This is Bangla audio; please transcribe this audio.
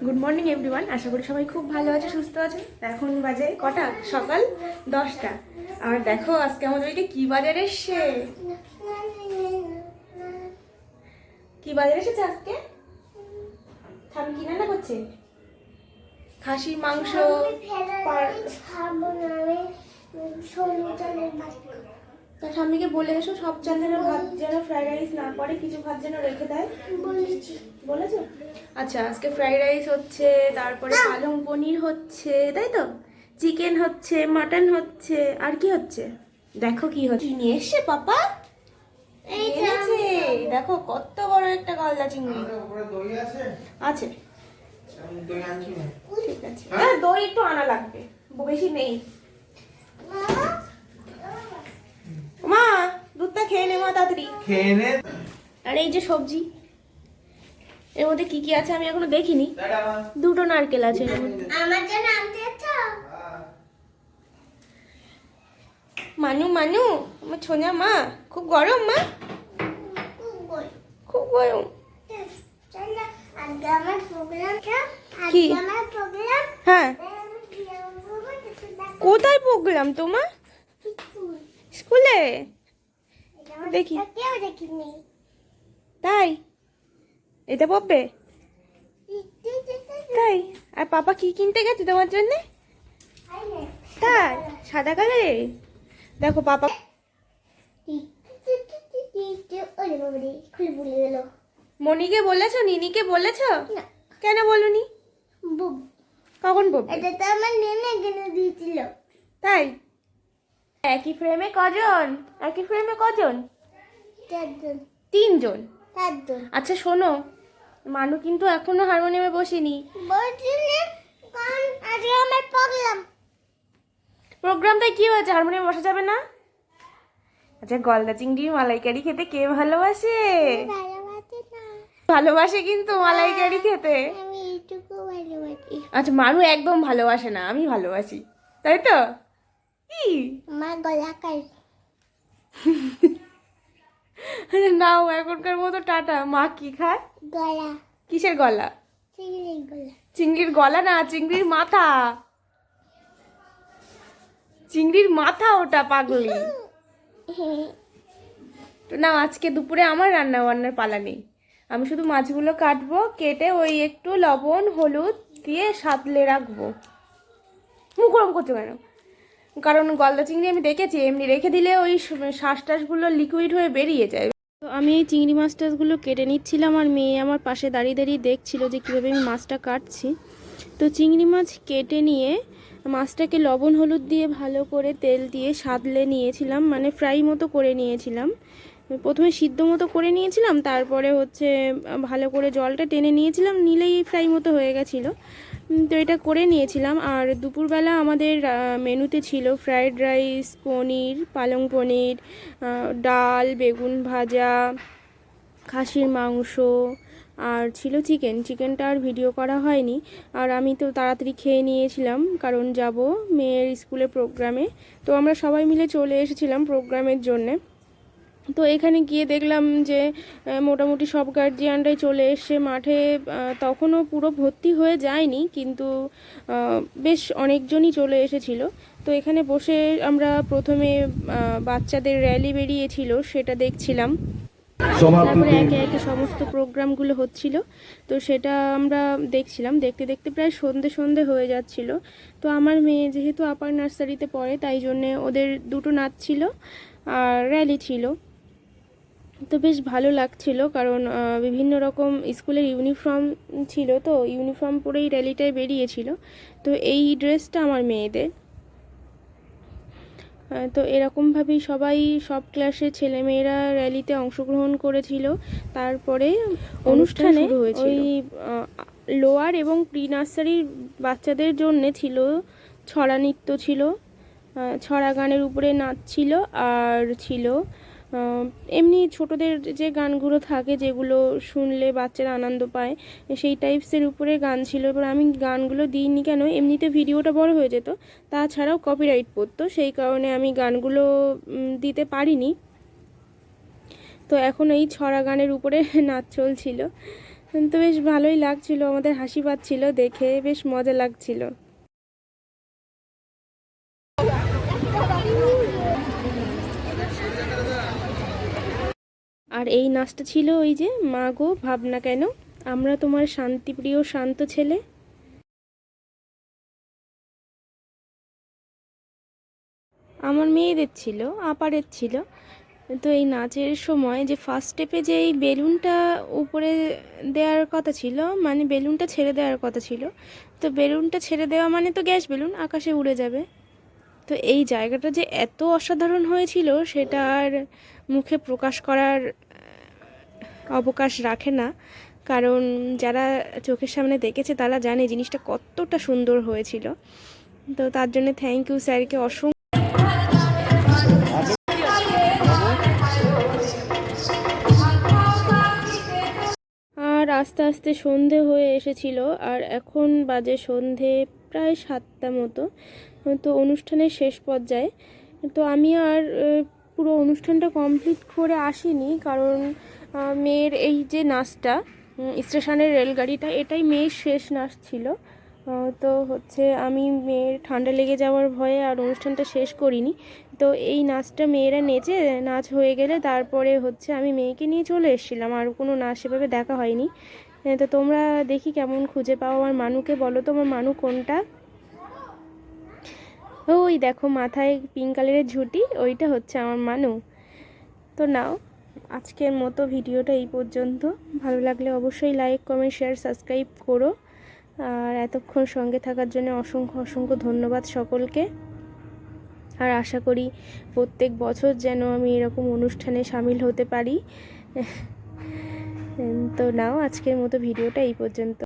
গুড মর্নিং এভরিওয়ান, আশা করি সবাই খুব ভালো আছে, সুস্থ আছে। এখন বাজে কটা? সকাল 10টা। আর দেখো আজকে আমাদের ওইটা কি বাজার এসছে, কি বাজার এসেছে আজকে? আমি কি রান্না করছে? খাসির মাংস। তার স্বামীকে বলে এসো সব চালের ভাত যেন ফ্রাইড রাইস না করে, কিছু ভাত যেন রেখে দেয়। বলেছো? আচ্ছা, আজকে ফ্রাইড রাইস হচ্ছে, তারপরে পালং পনির হচ্ছে, তাই তো? চিকেন হচ্ছে, মাটন হচ্ছে, আর কি হচ্ছে দেখো কি হচ্ছে। কি নিয়ে এসছে পাপা? এনেছে দেখো, কত বড় একটা গলদা চিংড়ি আছে। ঠিক আছে, হ্যাঁ দই একটু আনা লাগবে, বেশি নেই। মা দুধটা খেয়ে নে, মা তাড়াতাড়ি খেয়ে নে। আর এই যে সবজি, এর মধ্যে কি কি আছে আমি এখনো দেখিনি। দুটো নারকেল আছে এর মধ্যে। আমার জন্য আনতে আছো? মানু মানু, আমার ছোনা মা, খুব গরম মা, খুব গরম। কি? হ্যাঁ, কোথায় প্রোগ্রাম তোমার? স্কুলে? দেখি। তাই? এটা পড়বে? তাই? আর পাপা কি কিনতে গেছে তোমার জন্য? তাই? সাদা কালারে? দেখো পাপা। মনিকে বলেছো? নিনিকে বলেছো? কেন বলুনি? কখন বলবো? এটা তো আমার নেনে কিনে দিয়েছিল। তাই? একই ফ্রেমে কজন? একই ফ্রেমে কজন? চারজন। তিনজন? চারজন। আচ্ছা শোনো, মানু কিন্তু এখনো হারমোনিয়ামে বসেনি। কারণ আজকে আমার প্রোগ্রামটাই কি হয়েছে? হারমোনিয়ামে বসা যাবে না? আচ্ছা, গলদা চিংড়ির মালাইকারি খেতে কে ভালোবাসে? ভালোবাসে কিন্তু মালাইকারি খেতে। আমি এইটুকু ভালোবাসি। আচ্ছা, মানু একদম ভালোবাসে না, আমি ভালোবাসি, তাই তো? কি মা গলা কাই নাও এখনকার মতো টাটা। মা কি খায়? গলা। কিসের গলা? চিংড়ির গলা। চিংড়ির গলা না, চিংড়ির মাথা। চিংড়ির মাথা ওটা, পাগলি। তো না, আজকে দুপুরে আমার রান্না বান্নার পালা নেই। আমি শুধু মাছগুলো কাটবো, কেটে ওই একটু লবণ হলুদ দিয়ে সাতলে রাখবো। মুখ গরম করছো কেন? কারণ গলদা চিংড়ি আমি দেখেছি এমনি রেখে দিলে ওই শ্বাস টাসগুলো লিকুইড হয়ে বেরিয়ে যায়। তো আমি এই চিংড়ি মাছ টাছগুলো কেটে নিচ্ছিলাম, আর মেয়ে আমার পাশে দাঁড়িয়ে দাঁড়িয়ে দেখছিল যে কীভাবে আমি মাছটা কাটছি। তো চিংড়ি মাছ কেটে নিয়ে মাছটাকে লবণ হলুদ দিয়ে ভালো করে তেল দিয়ে সাতলে নিয়েছিলাম, মানে ফ্রাই মতো করে নিয়েছিলাম। প্রথমে সিদ্ধ মতো করে নিয়েছিলাম, তারপরে হচ্ছে ভালো করে জলটা টেনে নিয়েছিলাম, নিলেই ফ্রাই মতো হয়ে গেছিলো। তো এটা করে নিয়েছিলাম। আর দুপুরবেলা আমাদের মেনুতে ছিল ফ্রাইড রাইস, পনির, পালং পনির, ডাল, বেগুন ভাজা, খাসির মাংস, আর ছিল চিকেন। চিকেনটা আর ভিডিও করা হয়নি। আর আমি তো তাড়াতাড়ি খেয়ে নিয়েছিলাম, কারণ যাব মেয়ের স্কুলে প্রোগ্রামে। তো আমরা সবাই মিলে চলে এসেছিলাম প্রোগ্রামের জন্যে। তো এখানে গিয়ে দেখলাম যে মোটামুটি সব গার্জিয়ানরাই চলে এসছে মাঠে। তখনও পুরো ভর্তি হয়ে যায়নি, কিন্তু বেশ অনেকজনই চলে এসেছিল। তো এখানে বসে আমরা প্রথমে বাচ্চাদের র্যালি বেরিয়েছিল সেটা দেখছিলাম, তারপরে একে একে সমস্ত প্রোগ্রামগুলো হচ্ছিল। তো সেটা আমরা দেখছিলাম, দেখতে দেখতে প্রায় সন্ধে সন্ধে হয়ে যাচ্ছিল। তো আমার মেয়ে যেহেতু আপার নার্সারিতে পড়ে, তাই জন্যে ওদের দুটো নাচ ছিল আর র্যালি ছিল। তো বেশ ভালো লাগছিল, কারণ বিভিন্ন রকম স্কুলের ইউনিফর্ম ছিল, তো ইউনিফর্ম পরেই র্যালিটায় বেরিয়েছিল। তো এই ড্রেসটা আমার মেয়েদের। তো এরকমভাবেই সবাই, সব ক্লাসের ছেলেমেয়েরা র্যালিতে অংশগ্রহণ করেছিল। তারপরে অনুষ্ঠানে শুরু হয়েছিল। ওই লোয়ার এবং প্রি নার্সারির বাচ্চাদের জন্যে ছিল ছড়া নৃত্য, ছিল ছড়া গানের উপরে নাচ ছিল, আর ছিল এমনি ছোটদের যে গানগুলো থাকে যেগুলো শুনলে বাচ্চারা আনন্দ পায়, সেই টাইপসের উপরে গান ছিল। এবার আমি গানগুলো দিইনি কেন, এমনিতে ভিডিওটা বড় হয়ে যেত, তাছাড়াও কপিরাইট পড়তো, সেই কারণে আমি গানগুলো দিতে পারিনি। তো এখন এই ছড়া গানের উপরে নাচ চলছিল। তো বেশ ভালোই লাগছিল, আমাদের হাসি পাচ্ছিল দেখে, বেশ মজা লাগছিল। আর এই নাচটা ছিল ওই যে মা গো ভাবনা কেন, আমরা তোমার শান্তিপ্রিয় শান্ত ছেলে। আমার মেয়েদের ছিল, আপারের ছিল। তো এই নাচের সময় যে ফার্স্ট স্টেপে যে এই বেলুনটা উপরে দেওয়ার কথা ছিল, মানে বেলুনটা ছেড়ে দেওয়ার কথা ছিল, তো বেলুনটা ছেড়ে দেওয়া মানে তো গ্যাস বেলুন আকাশে উড়ে যাবে। তো এই জায়গাটা যে এত অসাধারণ হয়েছিল সেটা আর মুখে প্রকাশ করার অবকাশ রাখে না, কারণ যারা চোখের সামনে দেখেছে তারা জানে জিনিসটা কতটা সুন্দর হয়েছিল। তো তার জন্য থ্যাংক ইউ স্যারকে অসংখ্য। আর আস্তে আস্তে সন্ধে হয়ে এসেছিল, আর এখন বাজে সন্ধে প্রায় 7টা মতো। তো অনুষ্ঠানের শেষ পর্যায়ে। তো আমি আর পুরো অনুষ্ঠানটা কমপ্লিট করে আসিনি, কারণ মেয়ের এই যে নাচটা, স্টেশনের রেলগাড়িটা, এটাই মেয়ের শেষ নাচ ছিল। তো হচ্ছে আমি মেয়ের ঠান্ডা লেগে যাওয়ার ভয়ে আর অনুষ্ঠানটা শেষ করিনি। তো এই নাচটা মেয়েরা নেচে নাচ হয়ে গেলে তারপরে হচ্ছে আমি মেয়েকে নিয়ে চলে এসেছিলাম, আর কোনো নাচ সেভাবে দেখা হয়নি। তো তোমরা দেখি কেমন খুঁজে পাও আমার মানুকে, বলো তো আমার মানু কোনটা। ওই দেখো মাথায় পিঙ্ক কালারের ঝুঁটি, ওইটা হচ্ছে আমার মানু। তো নাও, আজকের মতো ভিডিওটা এই পর্যন্ত। ভালো লাগলে অবশ্যই লাইক কমেন্ট শেয়ার সাবস্ক্রাইব করো। আর এতক্ষণ সঙ্গে থাকার জন্য অসংখ্য অসংখ্য ধন্যবাদ সকলকে। আর আশা করি প্রত্যেক বছর যেন আমি এরকম অনুষ্ঠানে সামিল হতে পারি। তো নাও, আজকের মতো ভিডিওটা এই পর্যন্ত।